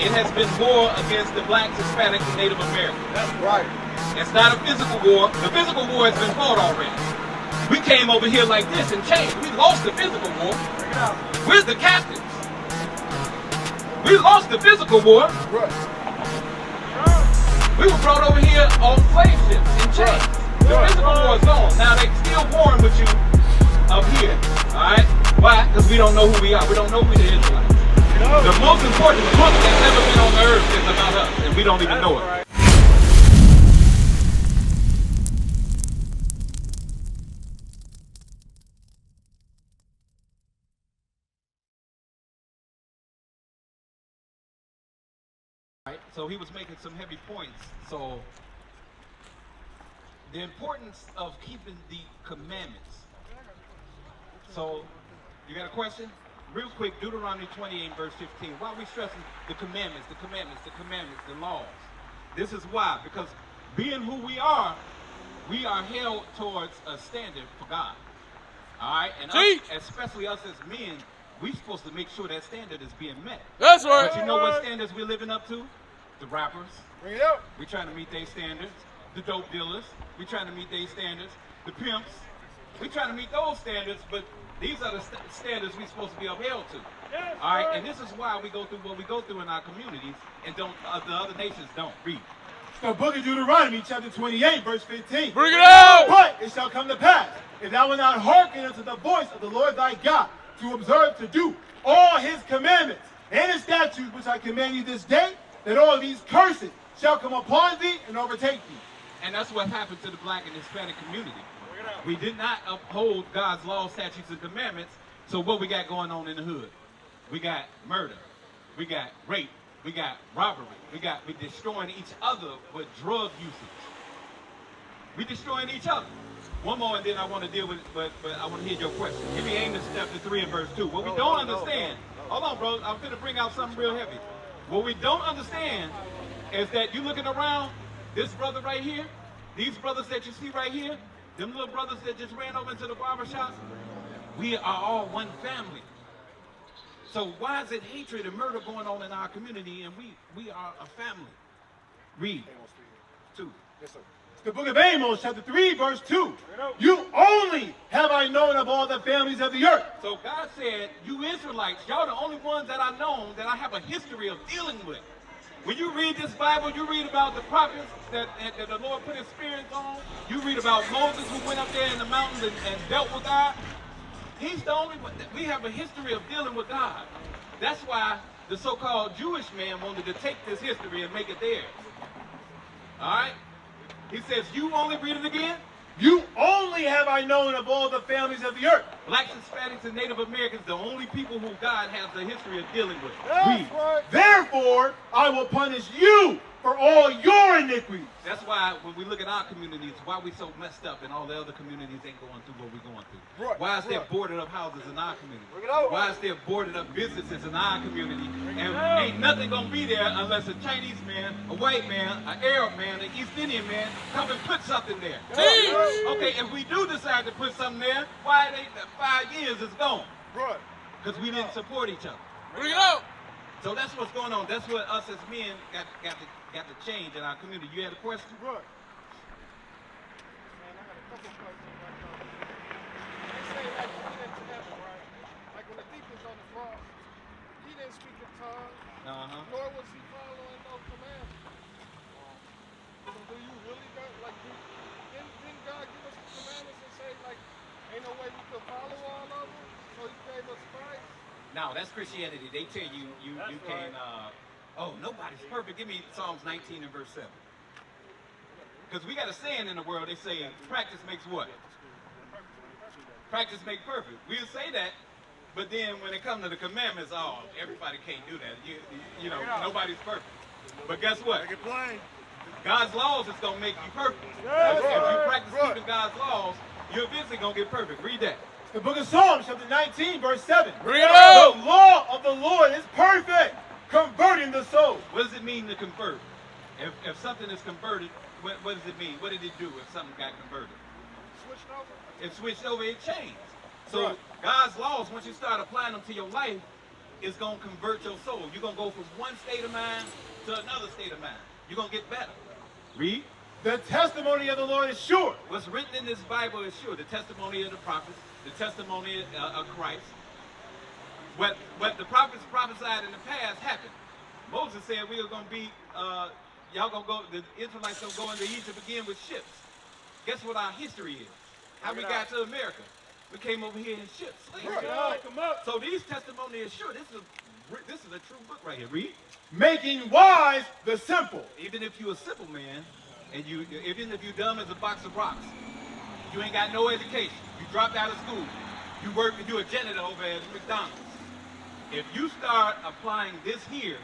it has been war against the blacks, Hispanics, and Native Americans. That's right. It's not a physical war. The physical war has been fought already. We came over here like this and changed. We lost the physical war. We're the captives. We lost the physical war. Right. We were brought over here on slave ships and chains. The physical war is gone. Now they still warring with you up here. Alright? Why? Because we don't know who we are. We don't know we're the Israelites. The most important book that's ever been on the earth is about us, and we don't even know it. Right? So he was making some heavy points. So the importance of keeping the commandments. So you got a question? Real quick, Deuteronomy 28 verse 15. Why are we stressing the commandments, the commandments, the commandments, the laws? This is why. Because being who we are held towards a standard for God. All right? And us, especially us as men, we're supposed to make sure that standard is being met. That's right. But you know what standards we're living up to? The rappers. Bring it up. We're trying to meet their standards. The dope dealers. We're trying to meet their standards. The pimps. We're trying to meet those standards, but these are the standards we're supposed to be upheld to. Yes, all right, and this is why we go through what we go through in our communities, and don't the other nations don't. Read. The book of Deuteronomy, chapter 28, verse 15. Bring it out! But it shall come to pass, if thou wilt not hearken unto the voice of the Lord thy God, to observe to do all his commandments and his statutes which I command you this day, that all these curses shall come upon thee and overtake thee. And that's what happened to the black and Hispanic community. We did not uphold God's laws, statutes, and commandments. So what we got going on in the hood? We got murder. We got rape. We got robbery. We destroying each other with drug usage. We destroying each other. One more and then I want to deal with it, but I want to hear your question. Give me Amos chapter 3 and verse 2. What we don't understand, hold on, bro, I'm going to bring out something real heavy. What we don't understand is that you looking around, this brother right here, these brothers that you see right here, them little brothers that just ran over into the barbershops, we are all one family. So why is it hatred and murder going on in our community and we are a family? Read. 2. Yes, sir. The book of Amos, chapter 3, verse 2. You only have I known of all the families of the earth. So God said, you Israelites, y'all the only ones that I know that I have a history of dealing with. When you read this Bible, you read about the prophets that the Lord put his spirit on. You read about Moses who went up there in the mountains and dealt with God. He's the only one. We have a history of dealing with God. That's why the so-called Jewish man wanted to take this history and make it theirs. All right? He says, you only, read it again. You only have I known of all the families of the earth. Blacks, Hispanics, and Native Americans, the only people who God has the history of dealing with. Read. Therefore, I will punish you for all your iniquities. That's why when we look at our communities, why we so messed up and all the other communities ain't going through what we're going through. Right, Why is there boarded up houses in our community? out. Why is there boarded up businesses in our community? And ain't nothing going to be there unless a Chinese man, a white man, an Arab man, an East Indian man come and put something there. Okay, if we do decide to put something there, why it ain't 5 years is gone? Right. Because we didn't support each other. Bring it out! So that's what's going on. That's what us as men got to change in our community. You had a question? Right. Man, I got a couple questions right now. They say like you get into heaven, right? Like when the thief was on the cross, he didn't speak in tongues, nor was he following no commandments. So do you really got like didn't God give us the commandments and say like ain't no way we could follow all of them? So he gave us Christ? No, that's Christianity. They tell you can oh, nobody's perfect. Give me Psalms 19 and verse 7. Because we got a saying in the world, they say practice makes what? Practice makes perfect. We'll say that, but then when it comes to the commandments, oh, everybody can't do that. You know, nobody's perfect. But guess what? God's laws is going to make you perfect. If you practice keeping God's laws, you're eventually going to get perfect. Read that. The book of Psalms, chapter 19, verse 7. Bring it out! The law of the Lord is perfect, converting the soul. What does it mean to convert? If something is converted, what does it mean? What did it do if something got converted? Switched over? It switched over, it changed. So God's laws, once you start applying them to your life, is going to convert your soul. You're going to go from one state of mind to another state of mind. You're going to get better. Read. The testimony of the Lord is sure. What's written in this Bible is sure. The testimony of the prophets, the testimony of Christ. What the prophets prophesied in the past happened. Moses said we are going to be, y'all going to go, the Israelites going to go into Egypt again with ships. Guess what our history is? How we got to America. We came over here in ships. So these testimony is sure. This is a true book right here. Read. Making wise the simple. Even if you're a simple man, and even if you're dumb as a box of rocks, you ain't got no education, you dropped out of school, you're a janitor over at McDonald's. If you start applying this here,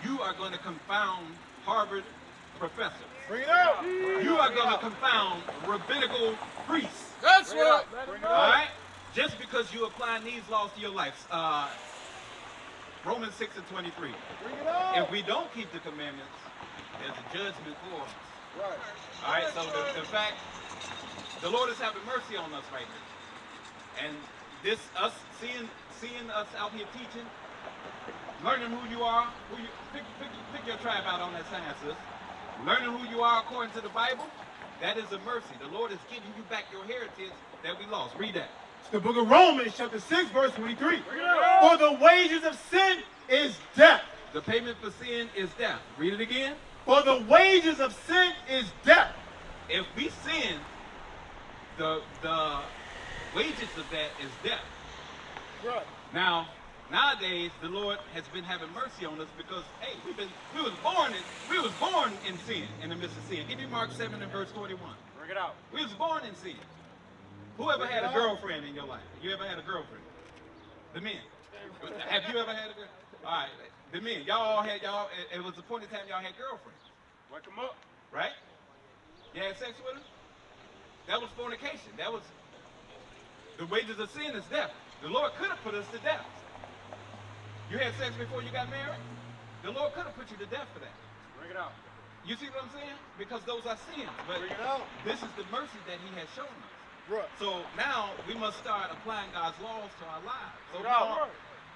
you are going to confound Harvard professors. Bring it out. You are going to confound rabbinical priests. That's right. All right? Just because you apply these laws to your life. Romans 6:23. Bring it out. If we don't keep the commandments, there's a judgment for us. Right. All right, so the fact, the Lord is having mercy on us right now. And this, us seeing us out here teaching, learning who you are, pick your tribe out on that sign, sis. Learning who you are according to the Bible, that is a mercy. The Lord is giving you back your heritage that we lost. Read that. It's the book of Romans, chapter 6, verse 23. For the wages of sin is death. The payment for sin is death. Read it again. For the wages of sin is death. If we sin, the wages of that is death. Right. Now, nowadays, the Lord has been having mercy on us because, hey, we was born in sin, in the midst of sin. Give me Mark 7 and verse 41. Bring it out. We was born in sin. Who ever had a girlfriend in your life? You ever had a girlfriend? The men. Have you ever had a girlfriend? All right. The men. It was a point in time y'all had girlfriends. Wake them up. Right? You had sex with them? That was fornication. That was, the wages of sin is death. The Lord could have put us to death. You had sex before you got married? The Lord could have put you to death for that. Bring it out. You see what I'm saying? Because those are sins. But Bring it out. this is the mercy that he has shown us. Right. So now we must start applying God's laws to our lives. So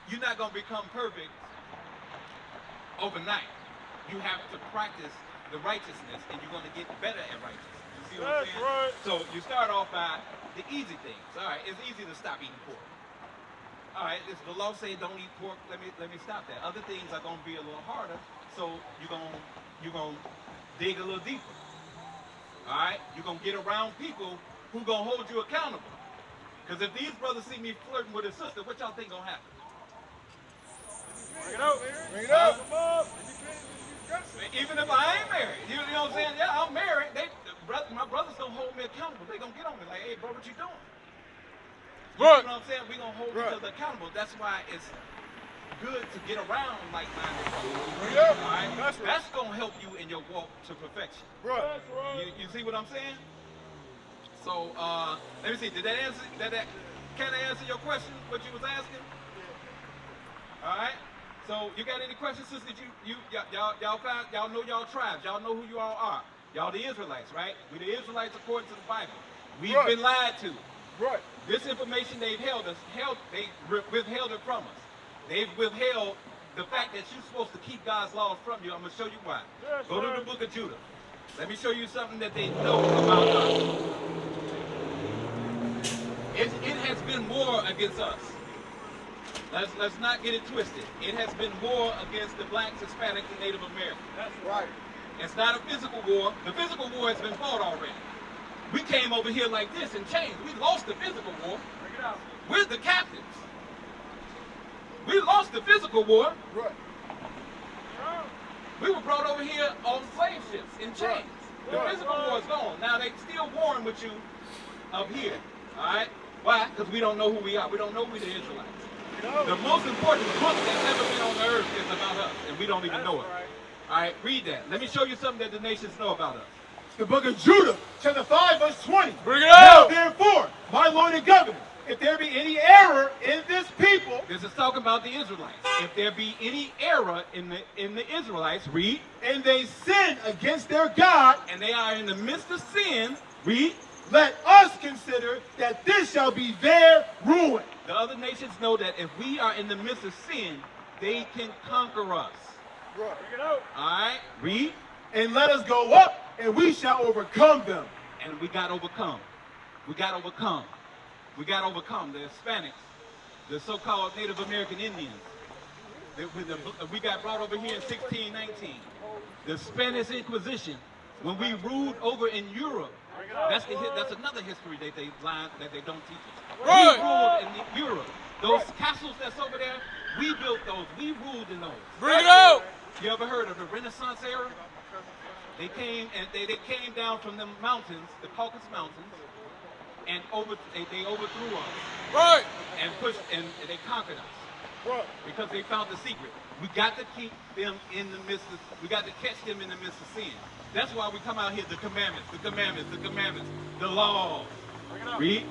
you're not going to become perfect overnight. You have to practice the righteousness, and you're going to get better at righteousness. You see what I'm saying? Right. So you start off by the easy things. All right, it's easy to stop eating pork. All right, if the law say don't eat pork, let me stop that. Other things are going to be a little harder, so you're going to dig a little deeper. All right, you're going to get around people who going to hold you accountable. Because if these brothers see me flirting with his sister, what y'all think going to happen? Bring it out. Bring it out. Even if I ain't married, you know what I'm saying? Yeah, I'm married. My brothers don't hold me accountable. They gonna get on me like, hey, bro, what you doing? You know what I'm saying? We gonna hold each other accountable. That's why it's good to get around like-minded brothers. Yeah. All right? That's gonna help you in your walk to perfection. Right. You see what I'm saying? So let me see. Did that answer? Can I answer your question? What you was asking? All right. So you got any questions, sisters? Y'all know y'all tribes. Y'all know who you all are. Y'all the Israelites, right? We the Israelites according to the Bible. We've been lied to. Right. This information they've they withheld it from us. They've withheld the fact that you're supposed to keep God's laws from you. I'm going to show you why. Yes, Go to the book of Judah. Let me show you something that they know about us. It has been war against us. Let's not get it twisted. It has been war against the blacks, Hispanics, and Native Americans. That's right. It's not a physical war. The physical war has been fought already. We came over here like this in chains. We lost the physical war. Bring it out. We're the captives. We lost the physical war. Right. We were brought over here on slave ships in chains. The physical war is gone. Now they still warring with you up here. All right? Why? Because we don't know who we are. We don't know we're the Israelites. The most important book that's ever been on the earth is about us, and we don't even know it. All right, read that. Let me show you something that the nations know about us. It's the book of Judah, chapter 5, verse 20. Bring it out. Now, therefore, my Lord and Governor, if there be any error in this people, This is talking about the Israelites. If there be any error in the Israelites, read. and they sin against their God, And they are in the midst of sin, read. let us consider that this shall be their ruin. The other nations know that if we are in the midst of sin, they can conquer us. Right. All right, read. And let us go up, and we shall overcome them. And we got overcome. We got overcome. We got overcome. The Hispanics, the so-called Native American Indians. We got brought over here in 1619. The Spanish Inquisition, when we ruled over in Europe, that's another history that they don't teach us. Right. We ruled in Europe. Those castles that's over there, we built those. We ruled in those. Bring it out. You ever heard of the Renaissance era? They came and they came down from the mountains, the Caucasus Mountains, and they overthrew us. Right. And pushed and they conquered us. Right. Because they found the secret. We got to keep them in the midst of, we got to catch them in the midst of sin. That's why we come out here, the commandments, the laws. Read.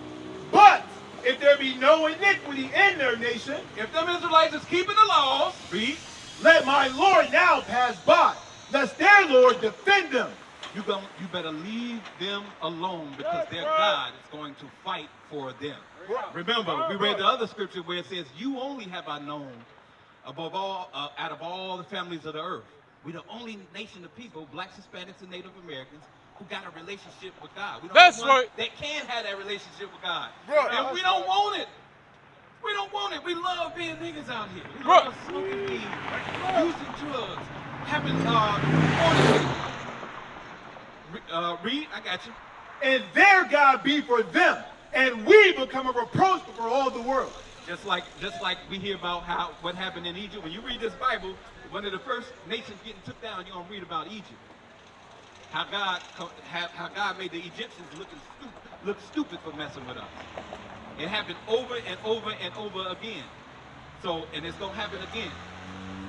But if there be no iniquity in their nation, If them Israelites is keeping the laws, read. let my Lord now pass by, lest their Lord defend them. You better leave them alone because their God is going to fight for them. Remember, we read the other scripture where it says, "You only have I known above all, out of all the families of the earth." We're the only nation of people, blacks, Hispanics, and Native Americans, who got a relationship with God. We're the That's only ones right. that can have that relationship with God. Right. And we don't want it. We don't want it. We love being niggas out here. We Right. love smoking weed, using drugs, having fornicating. Read, I got you. And their God be for them, and we become a reproach before all the world. Just like we hear about what happened in Egypt. When you read this Bible, one of the first nations getting took down, you're gonna read about Egypt. How God made the Egyptians look stupid for messing with us. It happened over and over and over again. So, and it's gonna happen again.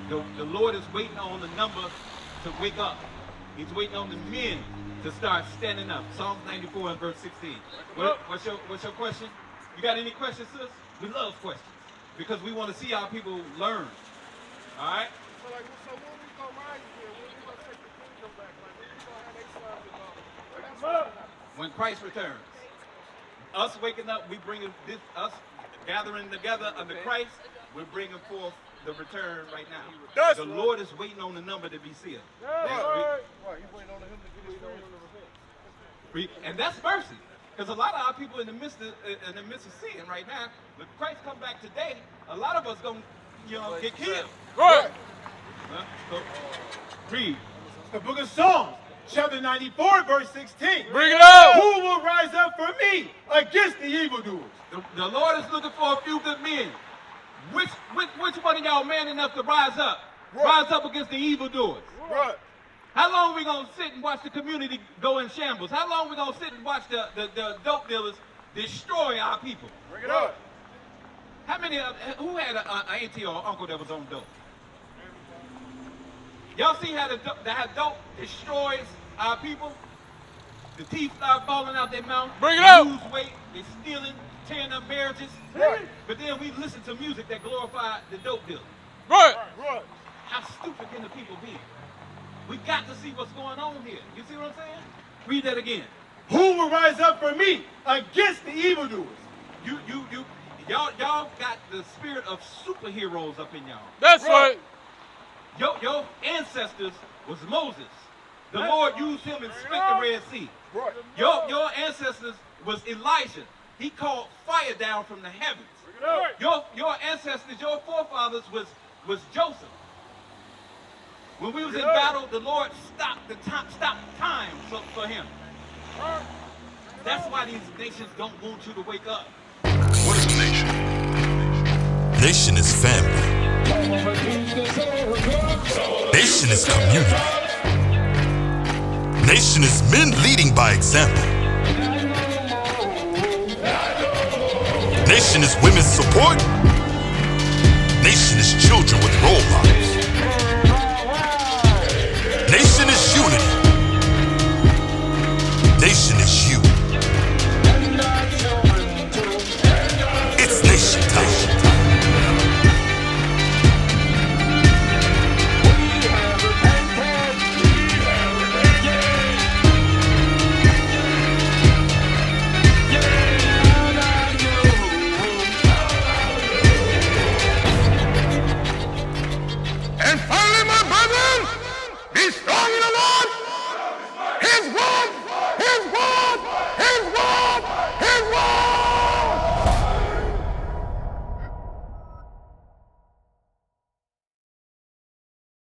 The Lord is waiting on the number to wake up. He's waiting on the men to start standing up. Psalms 94 and verse 16. What's your question? You got any questions, sis? We love questions because we want to see our people learn. All right? So when we gonna rise here, when we gonna take the kingdom back, like when we gonna have their sons and daughters. That's what happens. When Christ returns, us waking up, we bringing us gathering together under Christ. We're bringing forth the return right now. That's the right. Lord is waiting on the number to be sealed. Right. He's waiting on him to get his story. And that's mercy. Because a lot of our people in the midst of sin right now, when Christ come back today, a lot of us gonna get killed. Right. So, read. The book of Psalms, chapter 94, verse 16. Bring it out. Who will rise up for me against the evildoers? The Lord is looking for a few good men. Which one of y'all man enough to rise up? Right. Rise up against the evildoers. Right. How long are we going to sit and watch the community go in shambles? How long are we going to sit and watch the dope dealers destroy our people? Bring it up. How many, who had an auntie or uncle that was on dope? Y'all see how dope destroys our people? The teeth start falling out their mouth. Bring it they out. lose weight, they stealing, tearing up marriages. Right. But then we listen to music that glorify the dope dealer. Right. Right. How stupid can the people be? We got to see what's going on here. You see what I'm saying? Read that again. Who will rise up for me against the evildoers? Y'all got the spirit of superheroes up in y'all. That's right. Your ancestors was Moses. The Lord used him and split the Red Sea. Right. Your ancestors was Elijah. He called fire down from the heavens. Right. Your ancestors, your forefathers was Joseph. When we was in battle, the Lord stopped time for him. That's why these nations don't want you to wake up. What is a nation? Nation is family. Nation is community. Nation is men leading by example. Nation is women's support. Nation is children with role models. Nation is unity. Nation is you. It's nation time. is war.